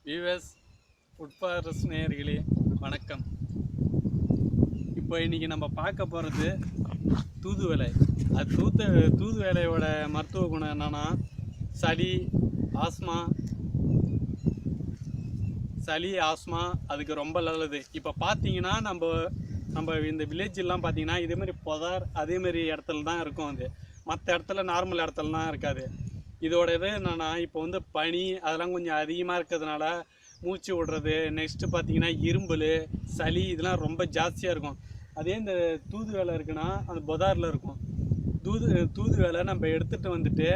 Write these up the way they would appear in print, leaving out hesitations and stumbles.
Viewers food நேயர்களே வணக்கம். இப்போ இன்றைக்கி நம்ம பார்க்க போகிறது தூதுவளை. அது தூதுவளையோட மருத்துவ குணம் என்னென்னா சளி ஆஸ்மா அதுக்கு ரொம்ப நல்லது. இப்போ பார்த்தீங்கன்னா நம்ம இந்த வில்லேஜெலாம் பார்த்தீங்கன்னா இதேமாதிரி புதார் அதேமாரி இடத்துல தான் இருக்கும். அது மற்ற இடத்துல நார்மல் இடத்துல தான் இருக்காது. இதோட இது என்னென்னா இப்போ வந்து பனி அதெல்லாம் கொஞ்சம் அதிகமாக இருக்கிறதுனால மூச்சு விடுறது, நெக்ஸ்ட்டு பார்த்தீங்கன்னா இரும்பல், சளி இதெல்லாம் ரொம்ப ஜாஸ்தியாக இருக்கும். அதே இந்த தூதுவளை இருக்குன்னா அந்த புதாரில் இருக்கும். தூதுவளை நம்ம எடுத்துகிட்டு வந்துட்டு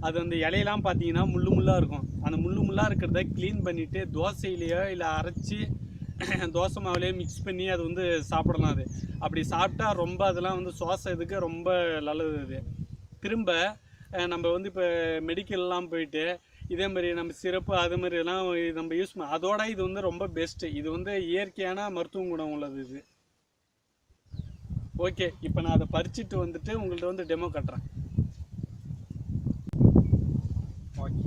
அது அந்த இலையெல்லாம் பார்த்தீங்கன்னா முள்ளாக இருக்கும். அந்த முள்ளாக இருக்கிறத க்ளீன் பண்ணிவிட்டு தோசையிலையோ இல்லை அரைச்சி தோசை மாவுலேயே மிக்ஸ் பண்ணி அது வந்து சாப்பிடலாம். அது அப்படி சாப்பிட்டா ரொம்ப அதெல்லாம் வந்து சுவாசம் இதுக்கு ரொம்ப நல்லது. அது திரும்ப நம்ம வந்து இப்போ மெடிக்கல்லாம் போயிட்டு இதேமாதிரி நம்ம சிறப்பு அது மாதிரிலாம் நம்ம யூஸ் பண்ண அதோட இது வந்து ரொம்ப பெஸ்ட்டு. இது வந்து இயற்கையான மருத்துவ குணம் உள்ளது இது. ஓகே, இப்போ நான் அதை பறிச்சுட்டு வந்துட்டு உங்கள்கிட்ட வந்து டெமோ கட்டுறேன். ஓகே,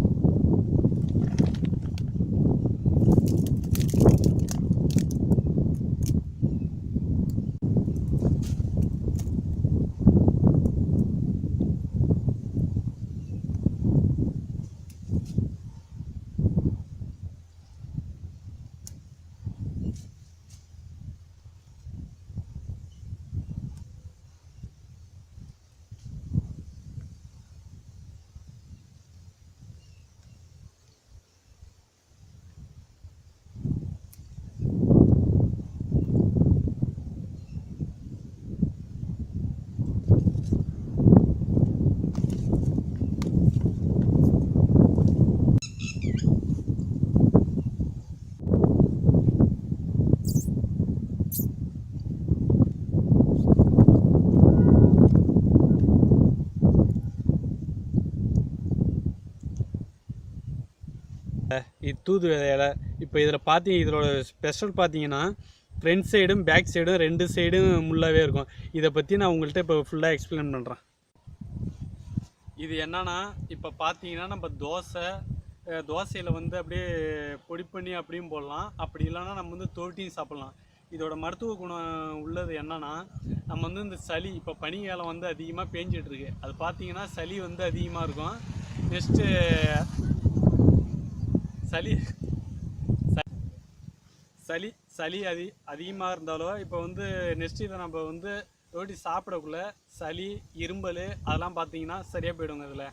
இது தூதுவளை இலை. இப்போ இதில் பார்த்தீங்க இதோட ஸ்பெஷல் பார்த்தீங்கன்னா ஃப்ரண்ட் சைடும் பேக் சைடும் ரெண்டு சைடும் முள்ளாகவே இருக்கும். இதை பற்றி நான் உங்கள்கிட்ட இப்போ ஃபுல்லாக எக்ஸ்பிளைன் பண்ணுறேன். இது என்னன்னா இப்போ பார்த்தீங்கன்னா நம்ம தோசையில் வந்து அப்படியே பொடி பண்ணி அப்படியும் போடலாம். அப்படி இல்லைன்னா நம்ம வந்து தோட்டியும் சாப்பிட்லாம். இதோட மருத்துவ குணம் உள்ளது என்னென்னா நம்ம வந்து இந்த சளி இப்போ பனிக்காலம் வந்து அதிகமாக பேஞ்சிட்ருக்கு. அது பார்த்தீங்கன்னா சளி வந்து அதிகமாக இருக்கும். நெக்ஸ்ட்டு சளி அதிகமாக இருந்தாலோ இப்போ வந்து நெக்ஸ்ட் இதை நம்ம வந்து ரொட்டி சாப்பிடக்குள்ள சளி இரும்பல் அதெல்லாம் பார்த்தீங்கன்னா சரியாக போயிடுங்க. இதில்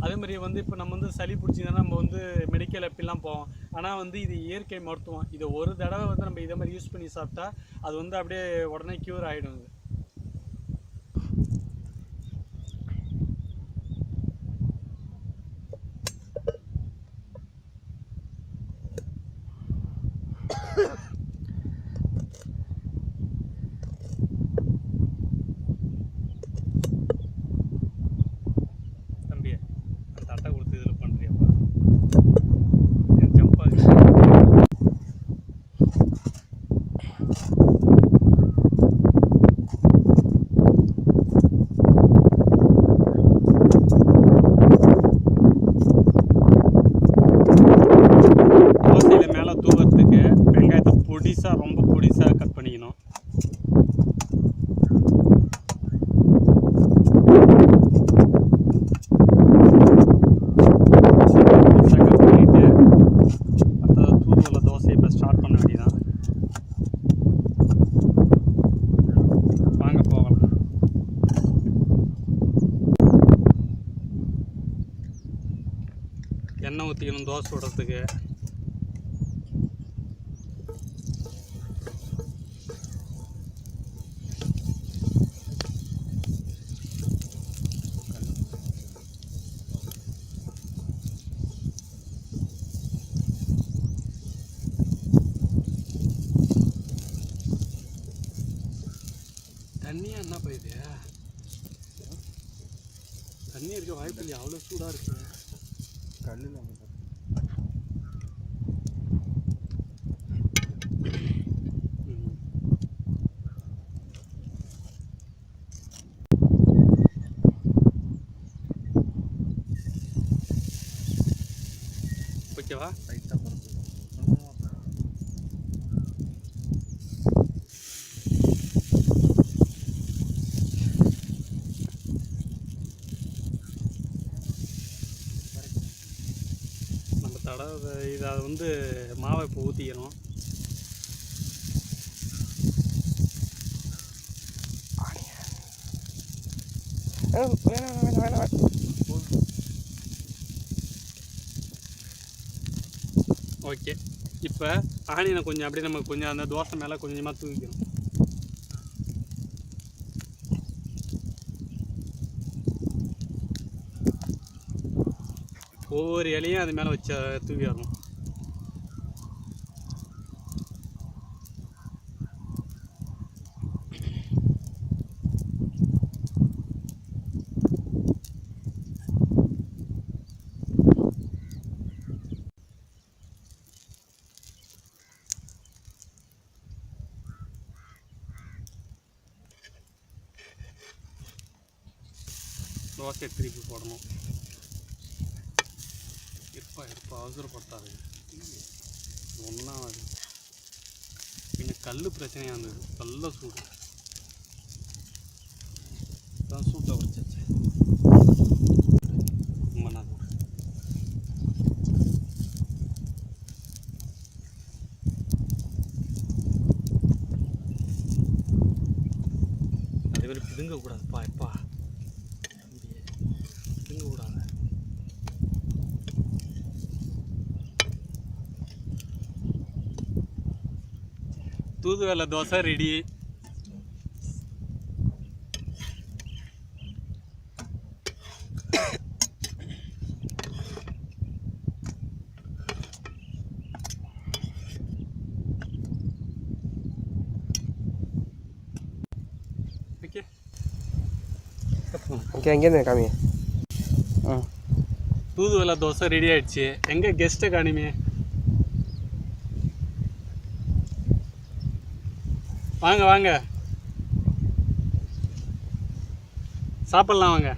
அதேமாதிரி வந்து இப்போ நம்ம வந்து சளி பிடிச்சிங்கன்னா நம்ம வந்து மெடிக்கல் எப்படிலாம் போவோம். ஆனால் வந்து இது இயற்கை மருத்துவம். இதை ஒரு தடவை வந்து நம்ம இதே மாதிரி யூஸ் பண்ணி சாப்பிட்டா அது வந்து அப்படியே உடனே க்யூர் ஆகிடும். இது தம்பி அந்த அட்டை கொடுத்து இதில் பண்ணுறியாப்பா? ஜம்ப் ஆகுது. தோசையில் மேலே தூவறதுக்கு வெங்காயத்தை ரொம்ப பொடிசாக கட் பண்ணிக்கணும். தூதுவளை தோசை இப்போ ஸ்டார்ட் பண்ண வேண்டியதான். வாங்க போகலாம். எண்ணெய் ஊற்றிக்கணும் தோசை விடுறதுக்கு. தண்ணியாக என்ன போயிது? தண்ணி இருக்க வாய்ப்பு இல்லையா? அவ்வளோ சூடாக இருக்கு. கல்லில் ஓகேவா? லைட்டாக பருப்பு இதை வந்து மாவை இப்போ ஊற்றிக்கிறோம். ஓகே, இப்போ ஆனியனை கொஞ்சம் அப்படியே நம்ம கொஞ்சம் அந்த தோசை மேலே கொஞ்சமாக தூக்கிக்கணும். ஒவ்வொரு இலையும் அது மேலே வச்சு தூக்கி வரணும். தோசை திருப்பி போடணும். இருப்பா அவசரப்படுத்தாது, ஒன்றாவது இன்னும் கல் பிரச்சனையாக இருந்தது. நல்ல சூடு தான், சூட்டை வச்சாச்சு. அதே மாதிரி பிதுங்கக்கூடாதுப்பா. எப்பா பிதுங்கக்கூடாது. தூதுவளை தோசை ரெடி. ஓகே, எங்கேருந்து காமி? தூதுவளை தோசை ரெடி ஆயிடுச்சு. எங்கே கெஸ்ட்டை காணுமே? வாங்க வாங்க, சாப்பிட்லாம் வாங்க.